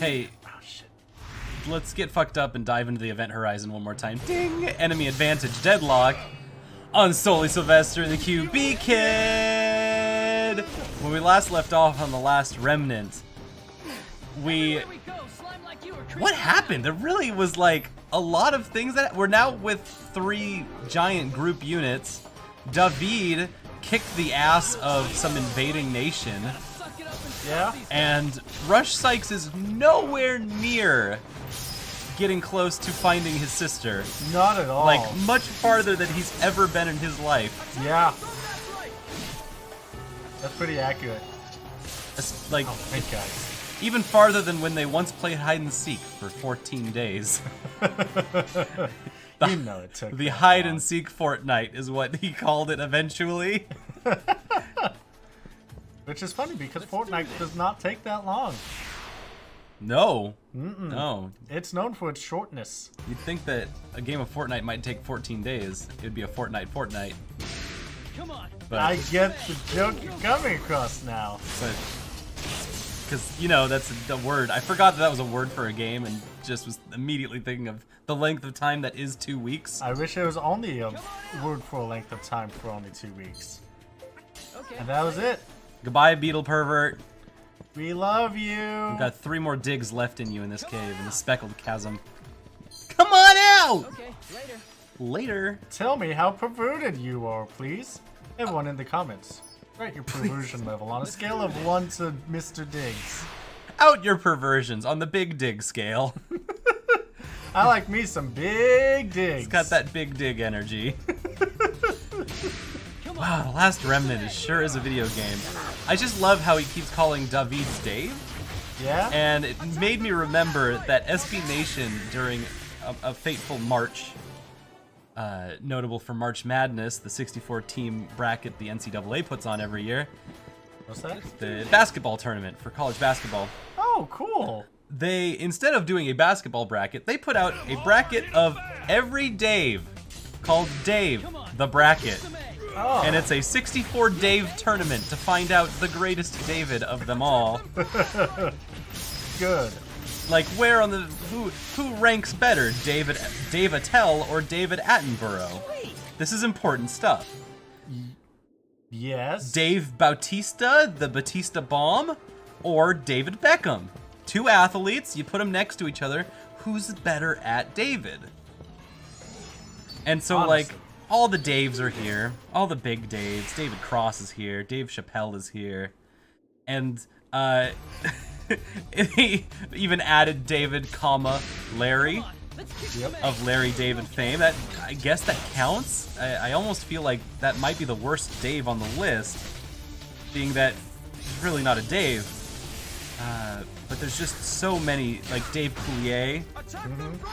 Hey, let's get fucked up and dive into the event horizon one more time. Ding! Enemy advantage deadlock on Solly Sylvester, the QB kid. When we last left off on the last Remnant, what happened? There really was like a lot of things that we're now with 3 giant group units. David kicked the ass of some invading nation. Yeah. And Rush Sykes is nowhere near getting close to finding his sister. Not at all. Like, much farther than he's ever been in his life. Yeah. That's pretty accurate. Like, oh, thank God. Even farther than when they once played hide and seek for 14 days. You know it took the hide and seek fortnight is what he called it eventually. Which is funny because Fortnite does not take that long. No. No. It's known for its shortness. You'd think that a game of Fortnite might take 14 days. It'd be a fortnight. Come on. But I get the joke you're coming across now. Because, you know, that's a word. I forgot that was a word for a game and just was immediately thinking of the length of time that is 2 weeks. I wish it was only a word for a length of time for only 2 weeks. Okay. And that was it. Goodbye, Beetle Pervert. We love you. We've got 3 more digs left in you in this cave, in the speckled chasm. Come on out! Okay, later. Later. Tell me how perverted you are, please. Everyone in the comments. Write your perversion level on a scale of 1 to Mr. Diggs. Out your perversions on the big dig scale. I like me some big digs. It's got that big dig energy. Wow, The Last Remnant sure is a video game. I just love how he keeps calling David Dave. Yeah? And it made me remember that SB Nation during a fateful March, notable for March Madness, the 64-team bracket the NCAA puts on every year. What's that? The basketball tournament for college basketball. Oh, cool. They, instead of doing a basketball bracket, they put out a bracket of every Dave called Dave the Bracket. Oh. And it's a 64 Dave tournament to find out the greatest David of them all. Good. Like, where on the who ranks better, Dave Attell or David Attenborough? This is important stuff. Yes. Dave Bautista, the Batista Bomb, or David Beckham? 2 athletes, you put them next to each other. Who's better at David? And so, honestly, like, all the Daves are here. All the big Daves. David Cross is here. Dave Chappelle is here. And, he even added David, Larry, of Larry David fame. That, I guess that counts. I almost feel like that might be the worst Dave on the list, being that he's really not a Dave. But there's just so many, like Dave Coulier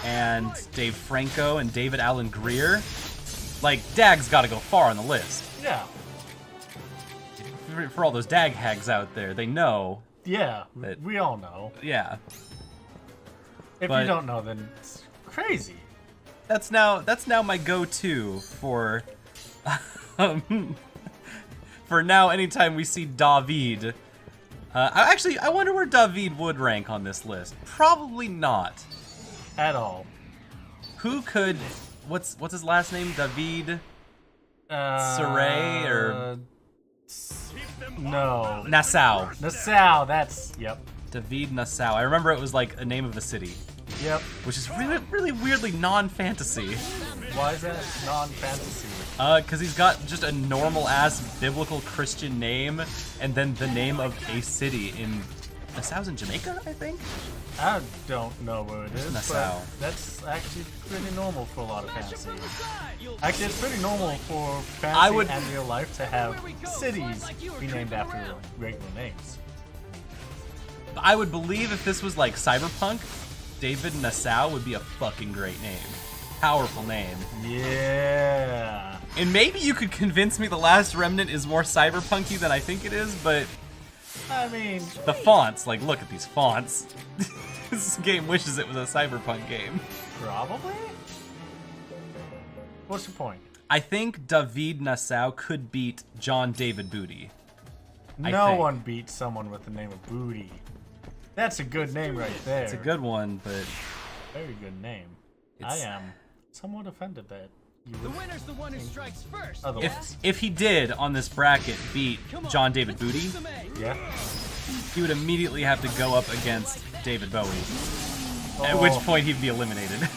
and Dave Franco and David Allen Greer. Like, Dag's got to go far on the list. Yeah. For all those Dag hags out there, they know. Yeah, that, we all know. Yeah. If you don't know, then it's crazy. That's now my go-to for for now. Anytime we see David, I wonder where David would rank on this list. Probably not at all. Who could? What's his last name? David Saray or no Nassau? Nassau. That's yep. David Nassau. I remember it was like a name of a city. Yep. Which is really weirdly non-fantasy. Why is that non-fantasy? Because he's got just a normal-ass biblical Christian name, and then the name of a city in Nassau's in Jamaica, I think? I don't know where it is, Nassau. but that's actually pretty normal for a lot of fantasy. Actually, it's pretty normal for fantasy and real life to have cities be named after regular names. I would believe if this was like Cyberpunk, David Nassau would be a fucking great name. Powerful name. Yeah. And maybe you could convince me The Last Remnant is more cyberpunky than I think it is, but I mean, the fonts, like, look at these fonts. This game wishes it was a cyberpunk game. Probably? What's your point? I think David Nassau could beat John David Booty. No one beats someone with the name of Booty. That's a good name right there. It's a good one, but very good name. I am somewhat offended that the winner's the one who strikes first. If he did on this bracket beat John David Booty, yeah, he would immediately have to go up against David Bowie. At which point he'd be eliminated.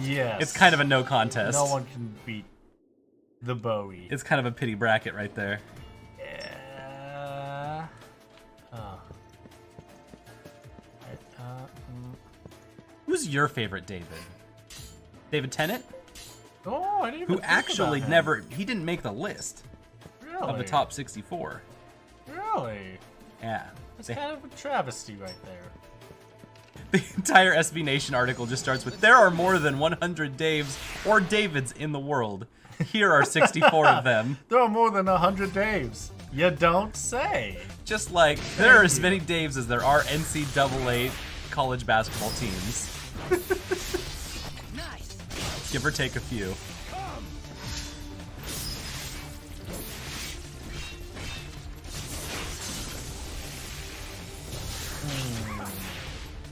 Yes. It's kind of a no contest. No one can beat the Bowie. It's kind of a pity bracket right there. Yeah. Who's your favorite David? David Tennant? Oh, I didn't even Who actually never... He didn't make the list of the top 64. Really? Yeah. That's kind of a travesty right there. The entire SB Nation article just starts with, there are more than 100 Daves or Davids in the world. Here are 64 of them. There are more than 100 Daves. You don't say. Just like, there are as many Daves as there are NCAA college basketball teams. Nice. Give or take a few.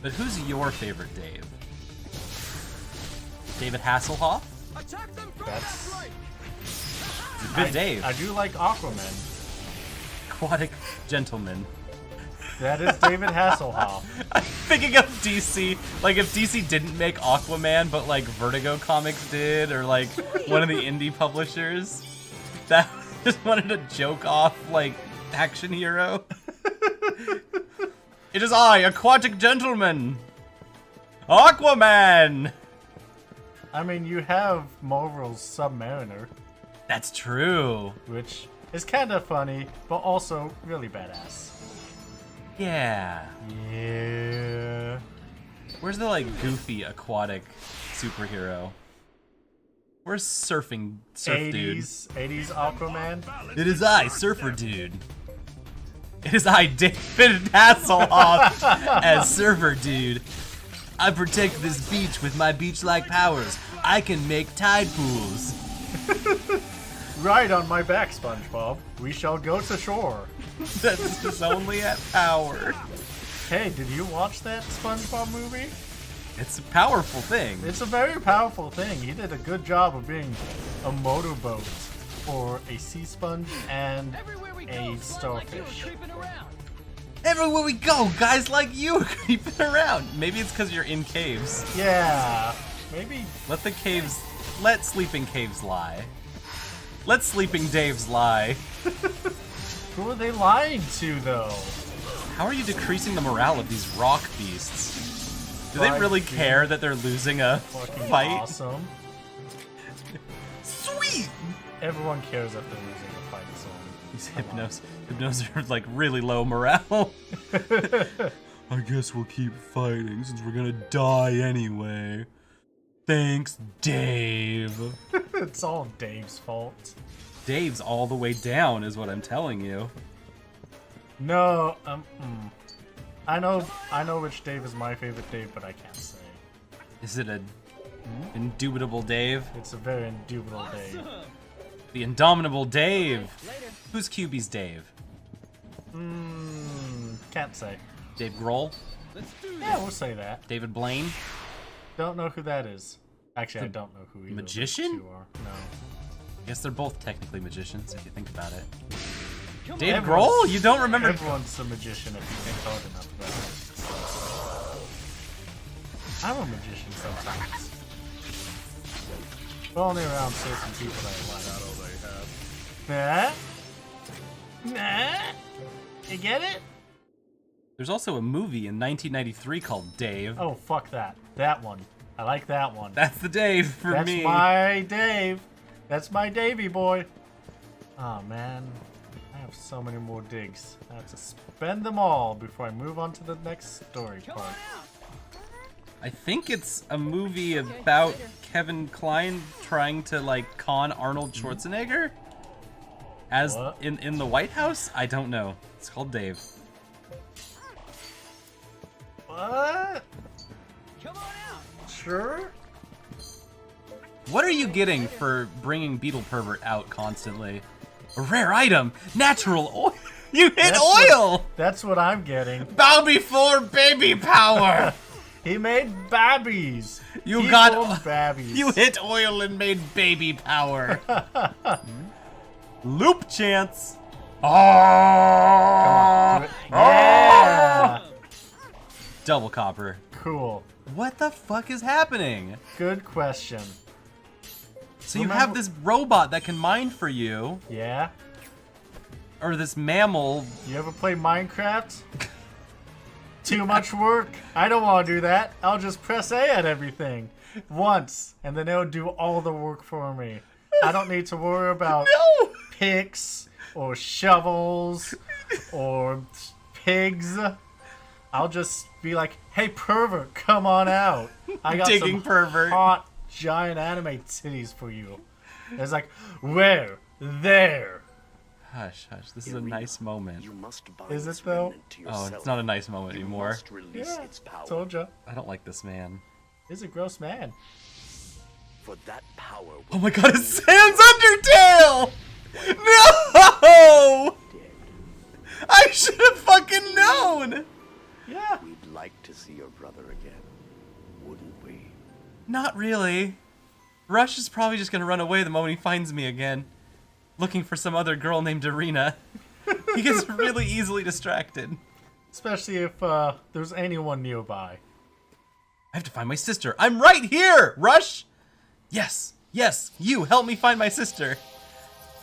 But who's your favorite Dave? David Hasselhoff? That's He's a good Dave. I do like Aquaman. Aquatic Gentleman. That is David Hasselhoff. I'm thinking of DC. Like, if DC didn't make Aquaman, but like Vertigo Comics did, or like one of the indie publishers, that just wanted to joke off like action hero. It is I, Aquatic Gentleman! Aquaman! I mean, you have Marvel's Submariner. That's true. Which is kind of funny, but also really badass. Yeah. Yeah. Where's the, like, goofy aquatic superhero? Where's surf dude? 80s Aquaman? It is I, Surfer Dude. It is I, David Hasselhoff, as Surfer Dude. I protect this beach with my beach-like powers. I can make tide pools. Ride on my back, SpongeBob. We shall go to shore. That's just only at power. Hey, did you watch that SpongeBob movie? It's a powerful thing. It's a very powerful thing. He did a good job of being a motorboat for a sea sponge and a starfish. Everywhere we go, guys like you are creeping around. Maybe it's because you're in caves. Yeah, maybe. Let sleeping caves lie. Let sleeping Daves lie. Who are they lying to, though? How are you decreasing the morale of these rock beasts? Do they really care that they're losing a fight? Awesome. Sweet! Everyone cares that they're losing a fight, so... These hypnos are like really low morale. I guess we'll keep fighting since we're gonna die anyway. Thanks, Dave. It's all Dave's fault. Dave's all the way down is what I'm telling you. No, I know which Dave is my favorite Dave, but I can't say. Is it a indubitable Dave? It's a very indubitable Dave. The indomitable Dave. Who's QB's Dave? Can't say. Dave Grohl? Yeah, we'll say that. David Blaine? Don't know who that is. Actually, I don't know who either magician? of those two are. No. I guess they're both technically magicians if you think about it. Dave Grohl? You don't remember? Everyone's a magician if you think hard enough about it. I'm a magician sometimes. But only around certain people that I like. Nah? Nah? You get it? There's also a movie in 1993 called Dave. Oh, fuck that. That one. I like that one. That's the Dave for me. That's my Dave. That's my Davey boy. Oh, man. I have so many more digs. I have to spend them all before I move on to the next story part. I think it's a movie about Kevin Kline trying to, like, con Arnold Schwarzenegger? As in the White House? I don't know. It's called Dave. What? Come on out. Sure. What are you getting for bringing Beetle Pervert out constantly? A rare item! Natural oil! You hit That's oil! That's what I'm getting. Bow before baby power! He made babbies. You He got- formed babbies. You hit oil and made baby power. Loop chance. Oh! Come on, do it. Yeah. Double copper. Cool. What the fuck is happening? Good question. So you have Remember- this robot that can mine for you, Yeah. or this mammal. You ever play Minecraft? Too much work. I don't want to do that. I'll just press A at everything once, and then it'll do all the work for me. I don't need to worry about No! picks or shovels or pigs. I'll just be like, hey, pervert, come on out. I got Digging some pervert. hot, giant anime titties for you. It's like, where? There. Hush, hush. This is a nice moment. You must bind Is it, this though? remnant to Oh, yourself. Oh, it's not a nice moment You anymore. must release Yeah, its power. told ya. I don't like this man. He's a gross man. For that power will Oh my god, it's Sans Undertale! No! I should have fucking known! Yeah. We'd like to see your brother again, wouldn't we? Not really. Rush is probably just gonna run away the moment he finds me again. Looking for some other girl named Irina. He gets really easily distracted. Especially if there's anyone nearby. I have to find my sister. I'm right here, Rush! Yes, yes, you help me find my sister.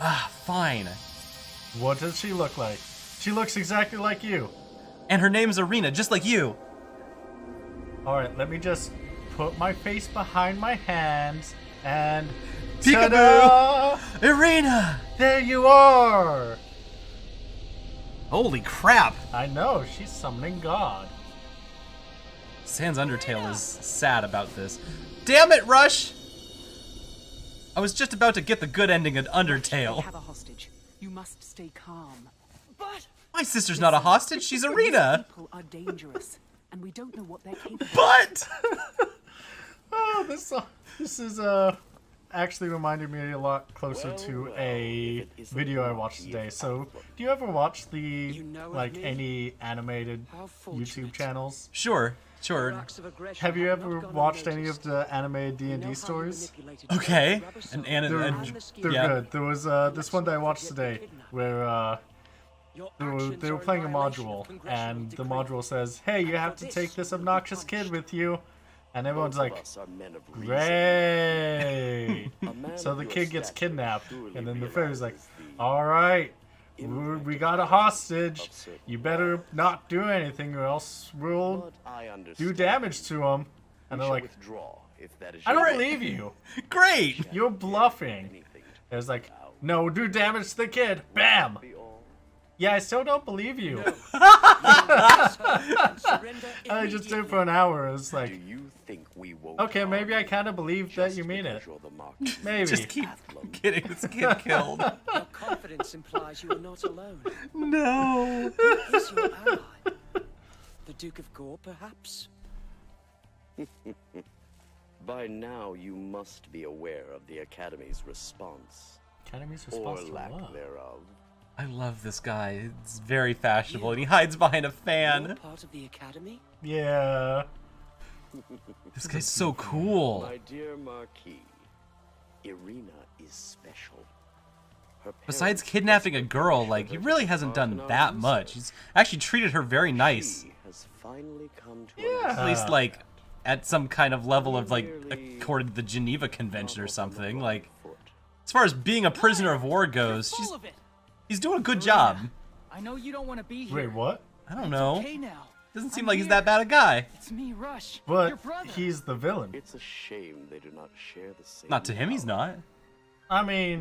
Ah, fine. What does she look like? She looks exactly like you. And her name's Irina, just like you. Alright, let me just put my face behind my hands and... Peekaboo! Ta-da! Irina! There you are! Holy crap! I know, she's summoning God. Sans Undertale is sad about this. Damn it, Rush! I was just about to get the good ending of We Undertale. have a hostage. You must stay calm. But My sister's not a hostage, she's Irina! People are dangerous, and we don't know what they're capable of. But! Oh, this is actually reminded me a lot closer to a video I watched today. So, do you ever watch the You know of me? any animated How YouTube fortunate. channels? Sure, sure. acts of aggression Have you have ever not gone watched any unnoticed. of the animated You know how D&D you stories? manipulated Okay. Grab a And sword, Anna, They're, and the skin. they're yeah. good. There was this one that I watched today where Your they were actions are in playing a violation module, of congressional and the decree. module says, "Hey, you have to take this obnoxious kid with you," and everyone's Both of like, us are men of reason. "Great!" A man So of the your kid gets stature kidnapped, surely and then the fairy's like, realizes the "All right, we got a hostage. You better not do anything, or else we'll But I do understand. damage to him." And We they're shall like, withdraw if that is "I don't your believe you. Great! You're bluffing." anything It was like, "No, do damage to the kid. Bam." be all. Yeah, I still don't believe you. Surrender I just did it immediately. for an hour. It's like, Do you think we won't? okay, harm maybe I you kind of believe that just you mean because it. you're the Marquis? Maybe. Just keep getting this kid killed. Your confidence implies you are not alone. No. Who is your ally? The Duke of Gore, perhaps? By now, you must be aware of the Academy's response, Academy's or response to lack what? thereof. I love this guy. It's very fashionable, and he hides behind a You're fan. part of the Academy? Yeah. This guy's so cool. My dear Marquis, Irina is special. Her Besides parents kidnapping a desperately girl, wished like, her he to really take hasn't part in done our that research. much. He's actually treated her very nice. She has finally come to Yeah. At least, like, at some kind of level of, like, according to the Geneva Convention or something. Like, as far as being a prisoner of war goes, Full of it. he's doing a good job. I know you don't want to be here. Wait, what? I don't know. Okay now. Doesn't seem I'm like he's here. that bad a guy. It's me, Rush. your But brother. he's the villain. It's a shame they do not share the same. Not to him, he's not. I mean,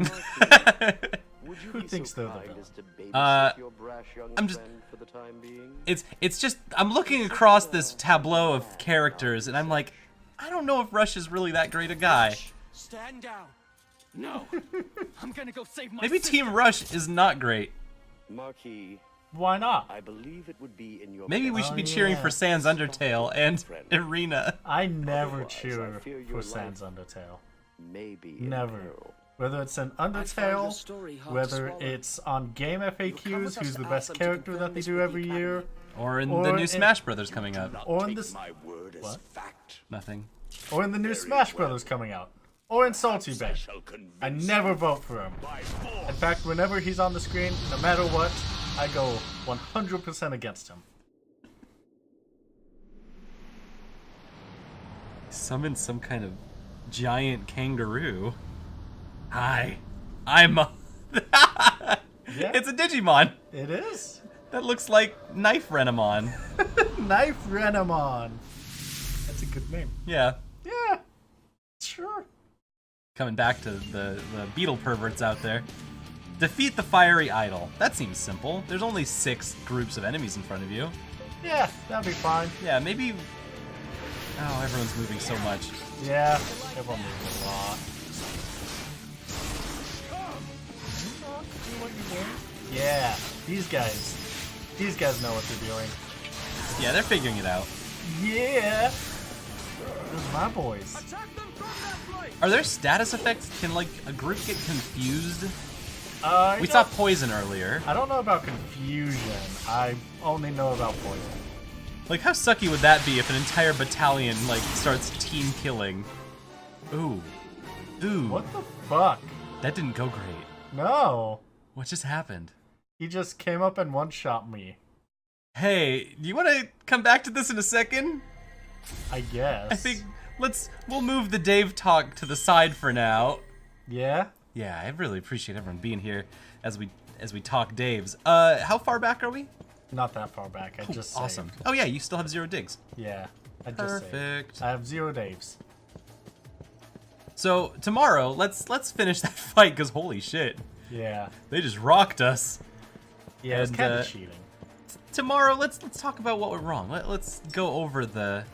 Would you Who be thinks so they're the kind villain? as to babysit your brash young I'm just- friend for the time being? It's just, I'm looking across this tableau of characters, and I'm like, I don't know if Rush is really that great a guy. Stand down. No. I'm gonna go save my Maybe sister. Team Rush is not great. Marquis, why not? I believe it would be in your Maybe we best should be Oh, cheering yeah. for Sans Undertale and Irina. I never Otherwise, I cheer fear for your Sans life Undertale. maybe in Never. peril. Whether it's in I found your Undertale, story hard to whether swallow. it's on game You'll come FAQs, with us who's to the best Alphen to character confirm that they this do with the every year, Or in Or the new in- Smash Brothers coming out. or in this, my word as What? fact. Nothing. or in the new Smash Brothers coming out, or in Salty Bay. Shall convince I never vote for him. by force. In fact, whenever he's on the screen, no matter what, I go 100% against him. Summon some kind of giant kangaroo. Hi. I'm a... Yeah. It's a Digimon. It is. That looks like Knife Renamon. Knife Renamon. That's a good name. Yeah. Yeah. Sure. Coming back to the beetle perverts out there. Defeat the fiery idol. That seems simple. There's only 6 groups of enemies in front of you. Yeah, that'd be fine. Yeah, maybe... Oh, everyone's moving so much. Yeah, everyone moves a lot. Yeah, these guys know what they're doing. Yeah, they're figuring it out. Yeah. Those are my boys. Are there status effects? Can, like, a group get confused? We saw saw poison earlier. I don't know about confusion. I only know about poison. Like, how sucky would that be if an entire battalion, like, starts team killing? Ooh. Ooh. What the fuck? That didn't go great. No. What just happened? He just came up and one-shot me. Hey, do you want to come back to this in a second? I guess. I think we'll move the Dave talk to the side for now. Yeah? Yeah, I really appreciate everyone being here as we talk Daves. How far back are we? Not that far back. I just saved. Awesome. Oh yeah, you still have 0 digs. Yeah. I just Perfect. saved. I have 0 Daves. So tomorrow, let's finish that fight because holy shit, Yeah. they just rocked us. Yeah, it's And, kind of cheating. Tomorrow, let's talk about what went wrong. Let's go over the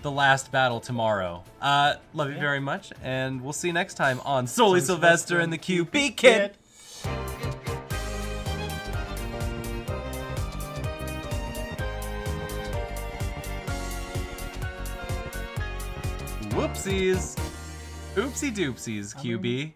last battle tomorrow. Love you very much, and we'll see you next time on Solely Sylvester and the QP Kid. Whoopsies. Oopsie doopsies, QB.